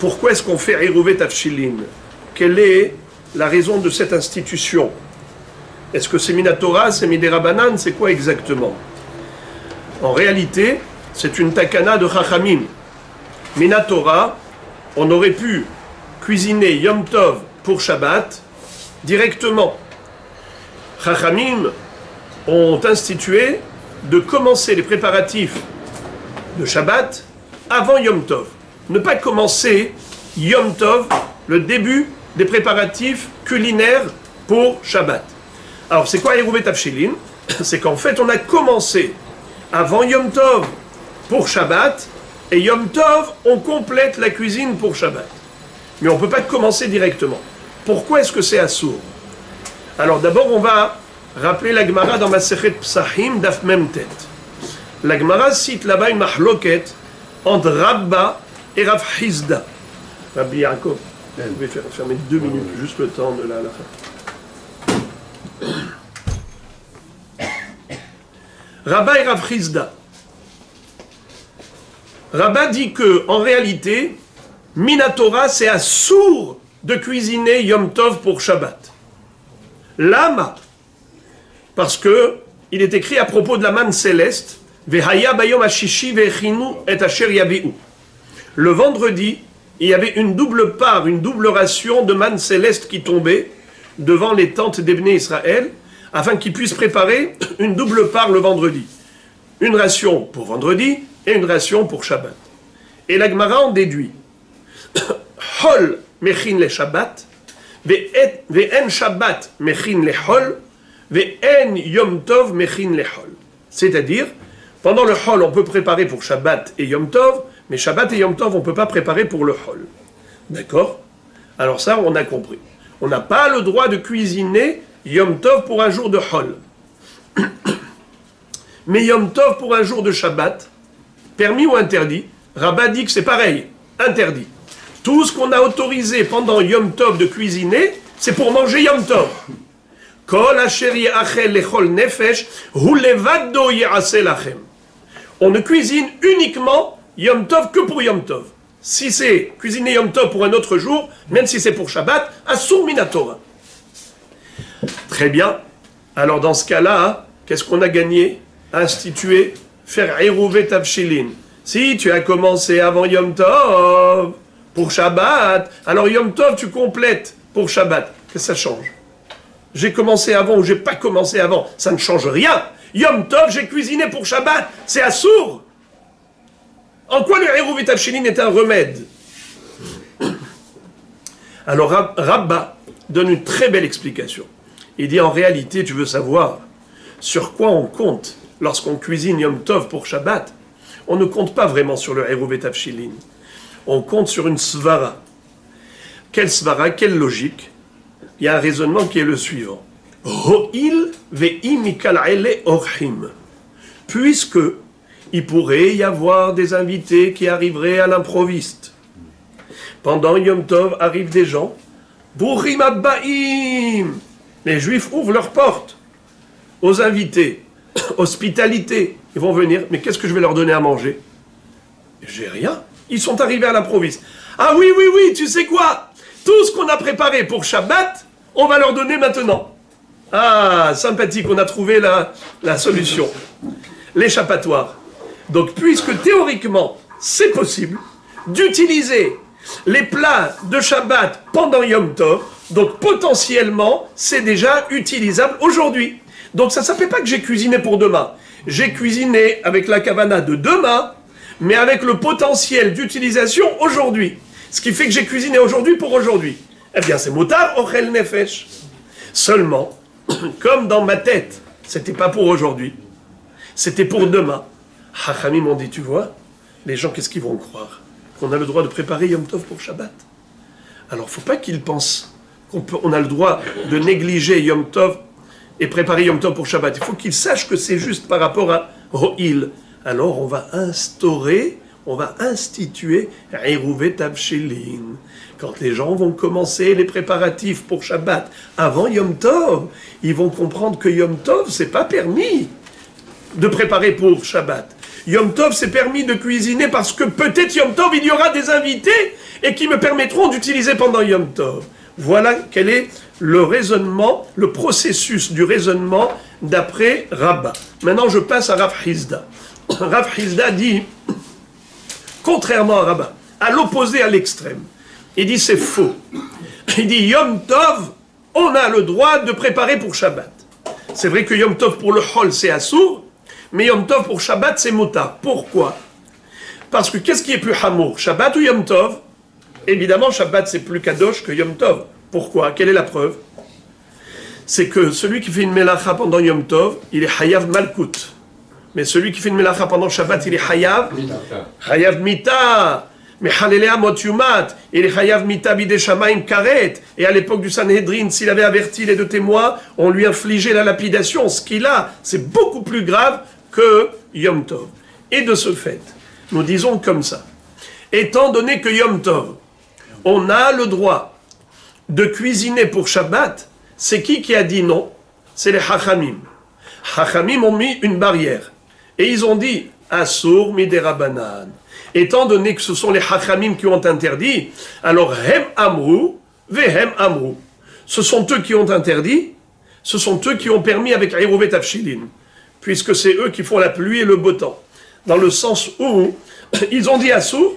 Pourquoi est-ce qu'on fait Eruvet Tafshilin? Quelle est la raison de cette institution? Est-ce que c'est Minatora, c'est Miderabanan, c'est quoi exactement? En réalité, c'est une takana de Chachamim. Minatora, on aurait pu cuisiner Yom Tov pour Shabbat directement. Chachamim ont institué de commencer les préparatifs de Shabbat avant Yom Tov. Ne pas commencer Yom Tov, le début des préparatifs culinaires pour Shabbat. Alors, c'est quoi Eruvet Tafshilin? C'est qu'en fait, on a commencé avant Yom Tov pour Shabbat, et Yom Tov, on complète la cuisine pour Shabbat. Mais on ne peut pas commencer directement. Pourquoi est-ce que c'est assourd? Alors d'abord, on va rappeler la Gemara dans Masechet Psachim, Daf Mem Tet. La Gemara cite là-bas une mahloket entre Rabba et Rav Hizda. Rabbi Yaakov, vous pouvez fermer 2 minutes, juste le temps de la fin. Rabba et Rav Hizda. Rabba dit que, en réalité, Minatora, c'est assourd de cuisiner Yom Tov pour Shabbat. Lama, parce que il est écrit à propos de la manne céleste, Vehaya bayom hashishi vechinu et asher yaviu. Le vendredi, il y avait une double part, une double ration de manne céleste qui tombait devant les tentes d'Ebné Israël, afin qu'ils puissent préparer une double part le vendredi. Une ration pour vendredi et une ration pour Shabbat. Et la Gemara en déduit Hol mechin le Shabbat, ve'en Shabbat mechin le Hol, ve'en Yom Tov mechin le Hol. C'est-à-dire, pendant le Hol, on peut préparer pour Shabbat et Yom Tov, mais Shabbat et Yom Tov, on ne peut pas préparer pour le Hol. D'accord? Alors ça, on a compris. On n'a pas le droit de cuisiner Yom Tov pour un jour de Hol. Mais Yom Tov pour un jour de Shabbat, permis ou interdit? Rabat dit que c'est pareil, interdit. Tout ce qu'on a autorisé pendant Yom Tov de cuisiner, c'est pour manger Yom Tov. Kol asher ya'achel lechol nefesh, hu levado ya'aseh lachem. On ne cuisine uniquement Yom Tov que pour Yom Tov. Si c'est cuisiner Yom Tov pour un autre jour, même si c'est pour Shabbat, asur minatora. Très bien. Alors dans ce cas-là, qu'est-ce qu'on a gagné? Instituer, faire Eruvet Tafshilin. Si tu as commencé avant Yom Tov, pour Shabbat, alors Yom Tov tu complètes pour Shabbat. Qu'est-ce que ça change? J'ai commencé avant ou j'ai pas commencé avant, ça ne change rien. Yom Tov, j'ai cuisiné pour Shabbat, c'est assourd. En quoi le Eruvet Tafshilin est un remède? Alors Rabba donne une très belle explication. Il dit en réalité, tu veux savoir sur quoi on compte lorsqu'on cuisine Yom Tov pour Shabbat? On ne compte pas vraiment sur le Eruvet Tafshilin. On compte sur une svara. Quelle svara? Quelle logique? Il y a un raisonnement qui est le suivant. Ho'il ve'i mikal ele orhim. Puisque il pourrait y avoir des invités qui arriveraient à l'improviste. Pendant Yom Tov arrivent des gens. Burim abba'im. Les Juifs ouvrent leurs portes aux invités. Hospitalité. Ils vont venir. Mais qu'est-ce que je vais leur donner à manger? J'ai rien. Ils sont arrivés à l'improviste. Ah oui, oui, oui, tu sais quoi? Tout ce qu'on a préparé pour Shabbat, on va leur donner maintenant. Ah, sympathique, on a trouvé la solution. L'échappatoire. Donc, puisque théoriquement, c'est possible d'utiliser les plats de Shabbat pendant Yom Tov, donc potentiellement, c'est déjà utilisable aujourd'hui. Donc, ça ne s'appelle pas que j'ai cuisiné pour demain. J'ai cuisiné avec la kavana de demain, mais avec le potentiel d'utilisation aujourd'hui. Ce qui fait que j'ai cuisiné aujourd'hui pour aujourd'hui. Eh bien, c'est motar ochel nefesh. Seulement, comme dans ma tête, c'était pas pour aujourd'hui, c'était pour demain. Hachamim m'ont dit, tu vois, les gens, qu'est-ce qu'ils vont croire? Qu'on a le droit de préparer Yom Tov pour Shabbat. Alors, faut pas qu'ils pensent qu'on a le droit de négliger Yom Tov et préparer Yom Tov pour Shabbat. Il faut qu'ils sachent que c'est juste par rapport à Ro'il. Alors, on va instituer Eruvet Tafshilin. Quand les gens vont commencer les préparatifs pour Shabbat avant Yom Tov, ils vont comprendre que Yom Tov, c'est pas permis de préparer pour Shabbat. Yom Tov, c'est permis de cuisiner parce que peut-être Yom Tov, il y aura des invités et qui me permettront d'utiliser pendant Yom Tov. Voilà quel est le raisonnement, le processus du raisonnement d'après Rabba. Maintenant, je passe à Rav Hizda. Rav Hizda dit, contrairement à Rabba, à l'opposé, à l'extrême, il dit c'est faux. Il dit Yom Tov, on a le droit de préparer pour Shabbat. C'est vrai que Yom Tov pour le Hol, c'est Assour, mais Yom Tov pour Shabbat, c'est Mota. Pourquoi? Parce que qu'est-ce qui est plus Hamour, Shabbat ou Yom Tov? Évidemment, Shabbat, c'est plus Kadosh que Yom Tov. Pourquoi? Quelle est la preuve? C'est que celui qui fait une Melacha pendant Yom Tov, il est Hayav Malkut. Mais celui qui fait une Melacha pendant Shabbat, il est Hayav Mita. Mais Halelea Mot Yumat, il est Hayav Mita Bidei Shamaim Karet. Et à l'époque du Sanhedrin, s'il avait averti les deux témoins, on lui infligeait la lapidation. Ce qu'il a, c'est beaucoup plus grave que Yom Tov. Et de ce fait, nous disons comme ça. Étant donné que Yom Tov, on a le droit de cuisiner pour Shabbat, c'est qui a dit non? C'est les Hachamim. Hachamim ont mis une barrière. Et ils ont dit, Asur miderabanan. Étant donné que ce sont les Hachamim qui ont interdit, alors Hem Amru, Vehem Amru. Ce sont eux qui ont interdit, ce sont eux qui ont permis avec Eruvet Avshilin, puisque c'est eux qui font la pluie et le beau temps. Dans le sens où ils ont dit Asur,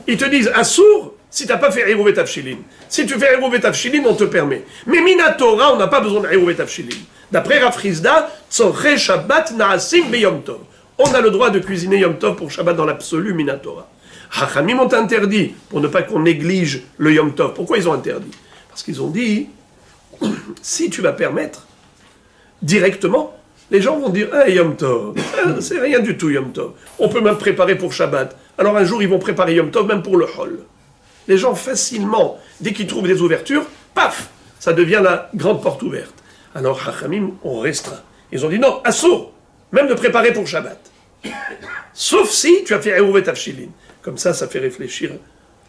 ils te disent Asur, si tu n'as pas fait Eruvet Avshilin. Si tu fais Eruvet Avshilin, on te permet. Mais Minatora, on n'a pas besoin de Eruvet Avshilin. D'après Rav Hizda, Tzorche Shabbat Naasim Beyom Tov. On a le droit de cuisiner Yom Tov pour Shabbat dans l'absolu, Minatora. Hachamim ont interdit, pour ne pas qu'on néglige le Yom Tov. Pourquoi ils ont interdit? Parce qu'ils ont dit, si tu vas permettre, directement, les gens vont dire, ah, Yom Tov, c'est rien du tout Yom Tov. On peut même préparer pour Shabbat. Alors un jour, ils vont préparer Yom Tov, même pour le Hol. Les gens, facilement, dès qu'ils trouvent des ouvertures, paf, ça devient la grande porte ouverte. Alors Hachamim ont restreint. Ils ont dit, non, assour, même de préparer pour Shabbat. Sauf si tu as fait Eruvet Avshilin. Comme ça fait réfléchir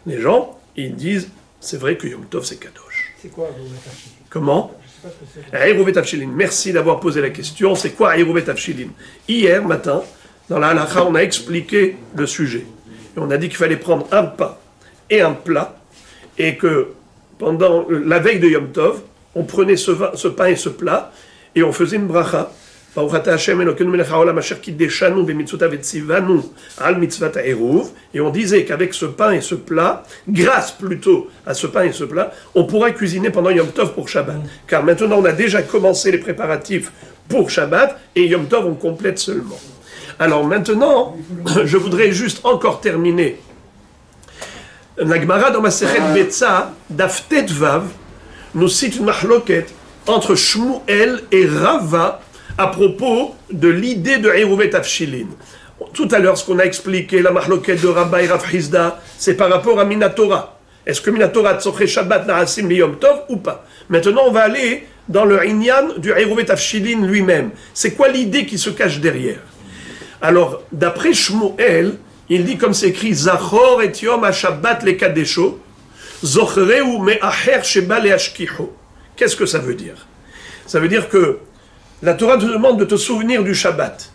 les gens. Ils disent, c'est vrai que Yom Tov, c'est Kadosh. C'est quoi Eruvet Avshilin? Comment? Je sais pas ce que c'est. Eruvet Avshilin. Merci d'avoir posé la question. C'est quoi Eruvet Avshilin? Hier matin, dans la halakha, on a expliqué le sujet. Et on a dit qu'il fallait prendre un pain et un plat. Et que pendant la veille de Yom Tov, on prenait ce pain et ce plat et on faisait une bracha. Et on disait qu'avec ce pain et ce plat, grâce plutôt à ce pain et ce plat, on pourra cuisiner pendant Yom Tov pour Shabbat. Car maintenant on a déjà commencé les préparatifs pour Shabbat et Yom Tov on complète seulement. Alors maintenant, je voudrais juste encore terminer. La Gemara dans Masechet Betza, Daf Tet Vav, nous cite une mahloket entre Shmuel et Rava à propos de l'idée de Eruvet Avshilin. Tout à l'heure, ce qu'on a expliqué, la mahloket de Rabba et Rav Hizda, c'est par rapport à Minatora. Est-ce que Minatora Tzorche Shabbat Naasim Beyom Tov ou pas? Maintenant, on va aller dans le Inyan du Eruvet Avshilin lui-même. C'est quoi l'idée qui se cache derrière? Alors, d'après Shmuel, il dit comme c'est écrit, Zachor et Yom HaShabbat le Kadesho, Zochreu me'acher sheba le'ashkiho. Qu'est-ce que ça veut dire? Ça veut dire que la Torah te demande de te souvenir du Shabbat.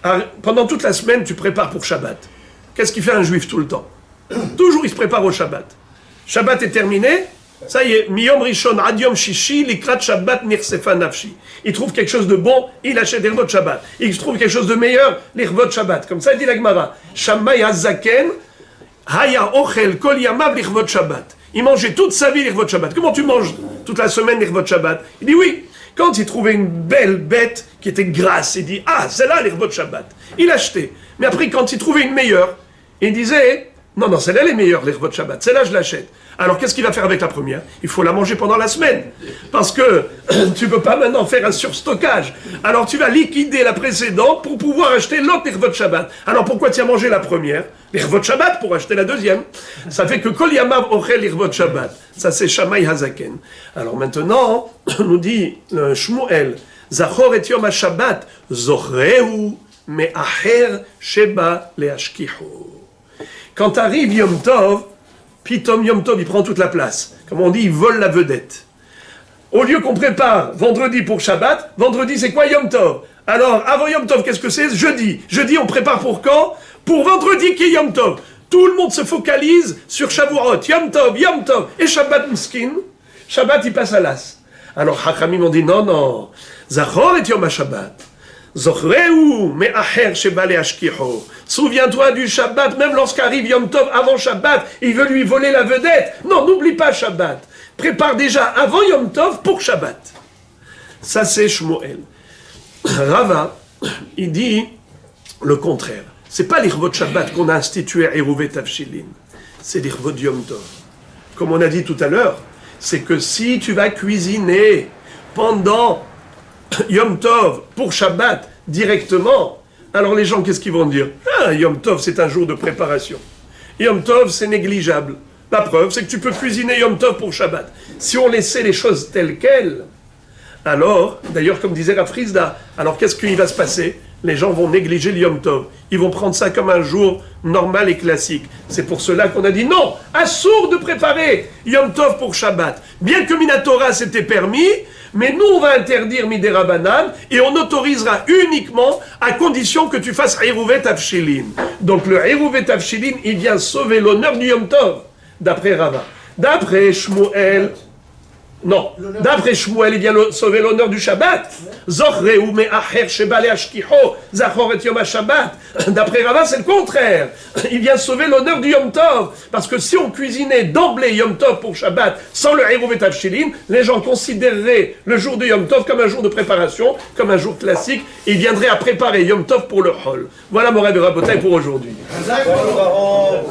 Alors, pendant toute la semaine, tu prépares pour Shabbat. Qu'est-ce qu'il fait un juif tout le temps? Toujours il se prépare au Shabbat. Shabbat est terminé, ça y est, Miyom Rishon ad Yom Shishi, likrat Shabbat nirsefa nafshi. Il trouve quelque chose de bon, il achète l'irvot Shabbat. Il trouve quelque chose de meilleur, l'irvot Shabbat. Comme ça, il dit la Gemara, Shammai hazaken, haya ochel kol yamav l'irvot Shabbat. Il mangeait toute sa vie l'irvot Shabbat. Comment tu manges toute la semaine l'irvot Shabbat? Il dit oui. Quand il trouvait une belle bête qui était grasse, il dit ah, celle-là l'irvot Shabbat. Il achetait. Mais après, quand il trouvait une meilleure, il disait non, celle-là elle est meilleure l'irvot Shabbat. Celle-là je l'achète. Alors qu'est-ce qu'il va faire avec la première? Il faut la manger pendant la semaine. Parce que tu ne peux pas maintenant faire un surstockage. Alors tu vas liquider la précédente pour pouvoir acheter l'autre l'irvot Shabbat. Alors pourquoi tu as mangé la première? L'irvot Shabbat pour acheter la deuxième. Ça fait que Kol Yamav Ochel l'irvot Shabbat. Ça c'est Shammai Hazaken. Alors maintenant, on nous dit Shmuel, Zachor et Yom HaShabbat, Zochreu me'acher sheba le'ashkihu. Quand arrive Yom Tov, Pitom Yom Tov, il prend toute la place. Comme on dit, il vole la vedette. Au lieu qu'on prépare vendredi pour Shabbat, vendredi c'est quoi Yom Tov? Alors, avant Yom Tov, qu'est-ce que c'est? Jeudi. Jeudi, on prépare pour quand? Pour vendredi qui est Yom Tov. Tout le monde se focalise sur Shavuot, Yom Tov, et Shabbat Miskin. Shabbat, il passe à l'as. Alors, Hachamim ont dit non, Zachor et Yom HaShabbat. Zochreu me'acher sheba le'ashkicho. Souviens-toi du Shabbat, même lorsqu'arrive Yom Tov avant Shabbat, il veut lui voler la vedette. Non, n'oublie pas Shabbat. Prépare déjà avant Yom Tov pour Shabbat. Ça, c'est Shmuel. Rava, il dit le contraire. C'est pas l'Irvot Shabbat qu'on a institué à Eruvet Tavshilin. C'est l'Irvot Yom Tov. Comme on a dit tout à l'heure, c'est que si tu vas cuisiner pendant Yom Tov pour Shabbat directement, alors les gens, qu'est-ce qu'ils vont dire? Ah, Yom Tov, c'est un jour de préparation. Yom Tov, c'est négligeable. La preuve, c'est que tu peux cuisiner Yom Tov pour Shabbat. Si on laissait les choses telles quelles, alors, d'ailleurs, comme disait Rav Frisda, alors qu'est-ce qui va se passer? Les gens vont négliger le Yom Tov. Ils vont prendre ça comme un jour normal et classique. C'est pour cela qu'on a dit non, assourd de préparer Yom Tov pour Shabbat. Bien que Minatora c'était permis, mais nous on va interdire Midera Banan et on autorisera uniquement à condition que tu fasses Eruvet Tavshilin. Donc le Eruvet Tavshilin, il vient sauver l'honneur du Yom Tov, d'après Rava. D'après Shmuel, non, d'après Shmuel, il vient sauver l'honneur du Shabbat. Zochreu me'acher sheba le'ashkicho, zachor et Yom HaShabbat. D'après Rava, c'est le contraire. Il vient sauver l'honneur du Yom Tov. Parce que si on cuisinait d'emblée Yom Tov pour Shabbat, sans le Eruvet Tavshilin, les gens considéreraient le jour de Yom Tov comme un jour de préparation, comme un jour classique, et ils viendraient à préparer Yom Tov pour le Hol. Voilà mon Rabbi Rabotai pour aujourd'hui.